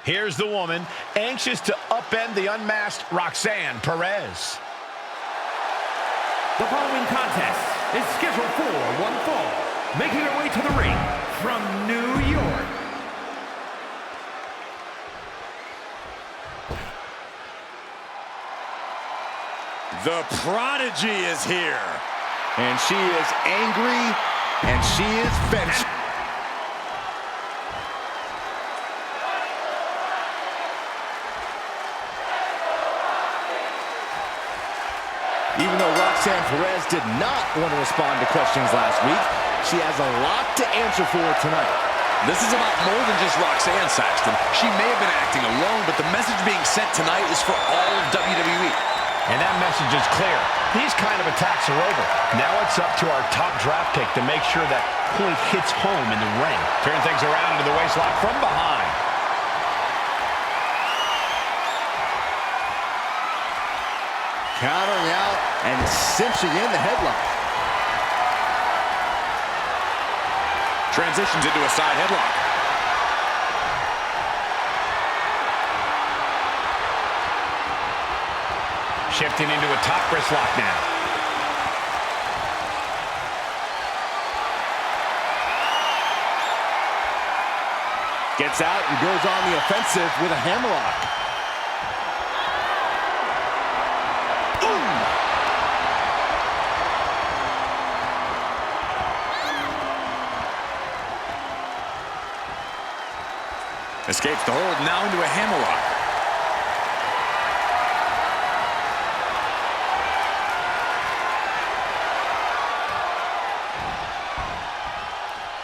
Here's the woman, anxious to upend the unmasked Roxanne Perez. The following contest is scheduled for one fall. Making her way to the ring from New York. The Prodigy is here. And she is angry, and she is vengeful. Even though Roxanne Perez did not want to respond to questions last week, she has a lot to answer for tonight. This is about more than just Roxanne, Saxton. She may have been acting alone, but the message being sent tonight is for all of WWE. And that message is clear. These kind of attacks are over. Now it's up to our top draft pick to make sure that point hits home in the ring. Turn things around to the waistlock from behind. Countering out and cinching in the headlock. Transitions into a side headlock. Shifting into a top wrist lock now. Gets out and goes on the offensive with a hammerlock. Escapes the hold, now into a hammerlock.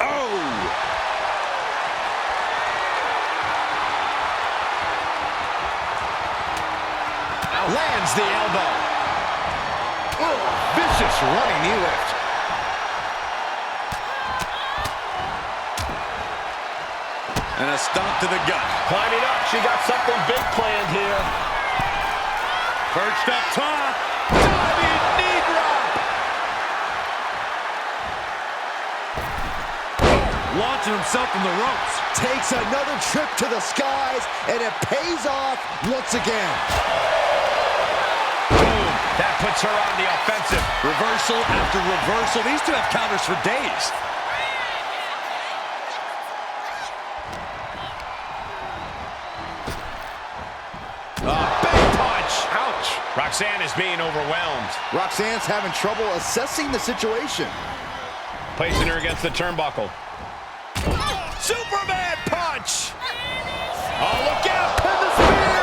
Oh! Lands the elbow. Oh, vicious running knee lift. And a stomp to the gut. Climbing up, she got something big planned here. Perched up top. Diving knee drop. Launching himself from the ropes. Takes another trip to the skies, and it pays off once again. Boom. That puts her on the offensive. Reversal after reversal. These two have counters for days. Big punch. Ouch. Roxanne is being overwhelmed. Roxanne's having trouble assessing the situation. Placing her against the turnbuckle. Superman punch. Oh, look out. Pin the spear.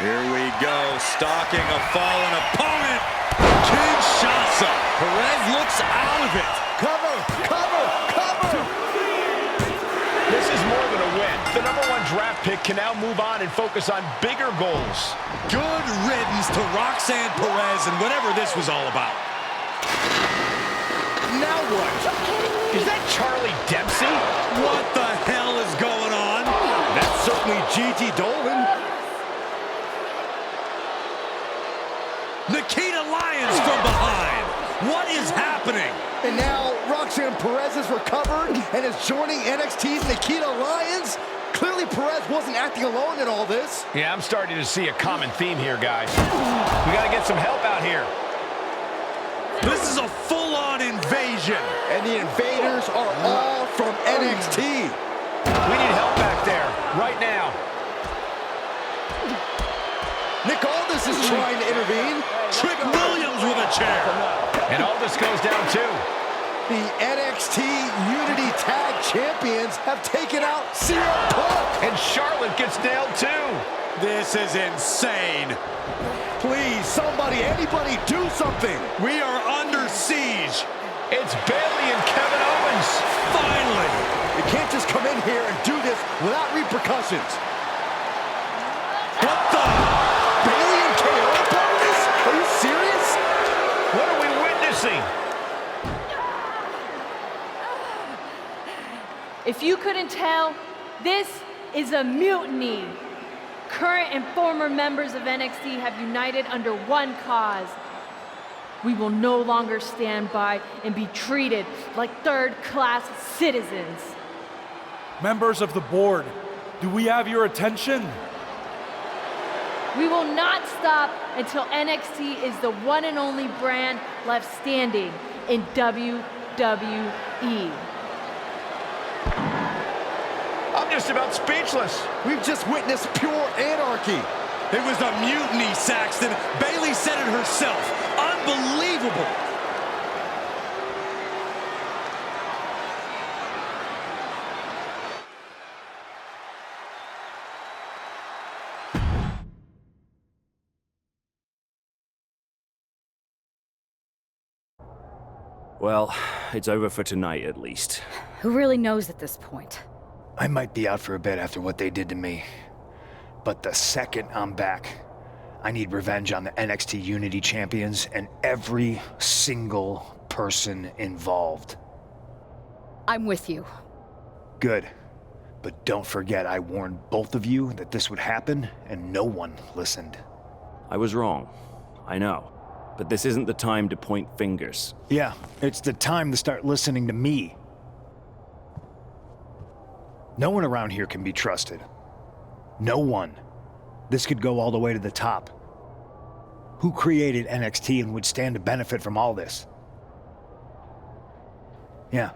Here we go. Stalking a fallen opponent. Kinshasa. Perez looks out of it. Cover, cover, cover. This is more than a win. The #1 draft pick can now move on and focus on bigger goals. Good riddance to Roxanne Perez and whatever this was all about. Now what? Is that Charlie Dempsey? What the hell is going on? That's certainly Gigi Dolan. Nikita Lyons from behind. What is happening? And now Roxanne Perez has recovered and is joining NXT's Nikita Lyons. Clearly Perez wasn't acting alone in all this. Yeah, I'm starting to see a common theme here, guys. We got to get some help out here. This is a full-on invasion. And the invaders are all from NXT. We need help back there, right now. Nick Aldis is trying to intervene. Trick Williams with a chair. And Aldis goes down too. The NXT Unity Tag Champions have taken out CM Punk. And Charlotte gets nailed too. This is insane. Please, somebody, anybody, do something. We are under siege. It's Bayley and Kevin Owens. Finally. You can't just come in here and do this without repercussions. What the? Bayley and KO part of this? Are you serious? What are we witnessing? If you couldn't tell, this is a mutiny. Current and former members of NXT have united under one cause. We will no longer stand by and be treated like third-class citizens. Members of the board, do we have your attention? We will not stop until NXT is the one and only brand left standing in WWE. I'm just about speechless. We've just witnessed pure anarchy. It was a mutiny, Saxton. Bayley said it herself. Unbelievable. Well, it's over for tonight at least. Who really knows at this point? I might be out for a bit after what they did to me. But the second I'm back, I need revenge on the NXT Unity Champions and every single person involved. I'm with you. Good. But don't forget I warned both of you that this would happen, and no one listened. I was wrong. I know. But this isn't the time to point fingers. Yeah, it's the time to start listening to me. No one around here can be trusted. No one. This could go all the way to the top. Who created NXT and would stand to benefit from all this? Yeah.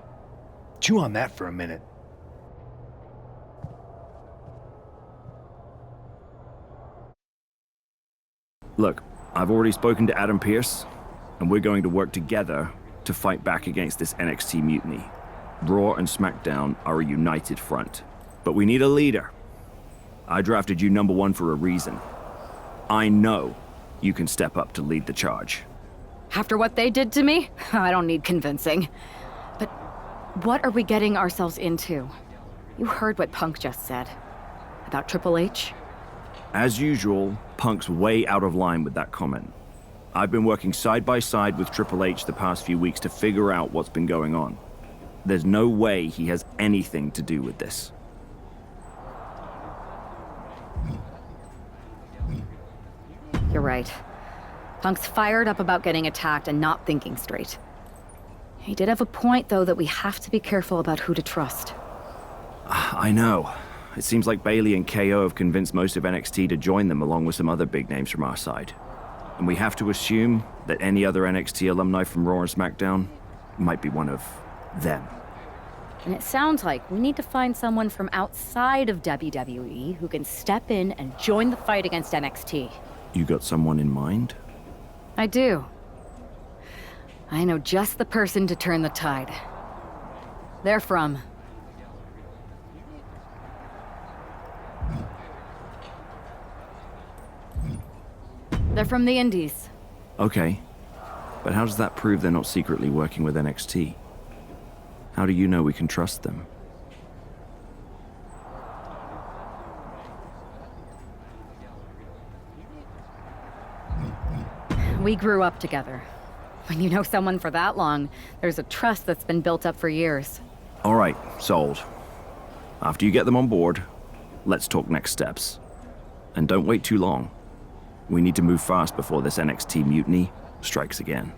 Chew on that for a minute. Look, I've already spoken to Adam Pearce, and we're going to work together to fight back against this NXT mutiny. Raw and SmackDown are a united front. But we need a leader. I drafted you number one for a reason. I know you can step up to lead the charge. After what they did to me, I don't need convincing. But what are we getting ourselves into? You heard what Punk just said. About Triple H? As usual, Punk's way out of line with that comment. I've been working side by side with Triple H the past few weeks to figure out what's been going on. There's no way he has anything to do with this. You're right. Punk's fired up about getting attacked and not thinking straight. He did have a point, though, that we have to be careful about who to trust. I know. It seems like Bayley and KO have convinced most of NXT to join them along with some other big names from our side. And we have to assume that any other NXT alumni from Raw and SmackDown might be one of them. And it sounds like we need to find someone from outside of WWE who can step in and join the fight against NXT. You got someone in mind? I do. I know just the person to turn the tide. They're from... They're from the Indies. Okay. But how does that prove they're not secretly working with NXT? How do you know we can trust them? We grew up together. When you know someone for that long, there's a trust that's been built up for years. All right, sold. After you get them on board, let's talk next steps. And don't wait too long. We need to move fast before this NXT mutiny strikes again.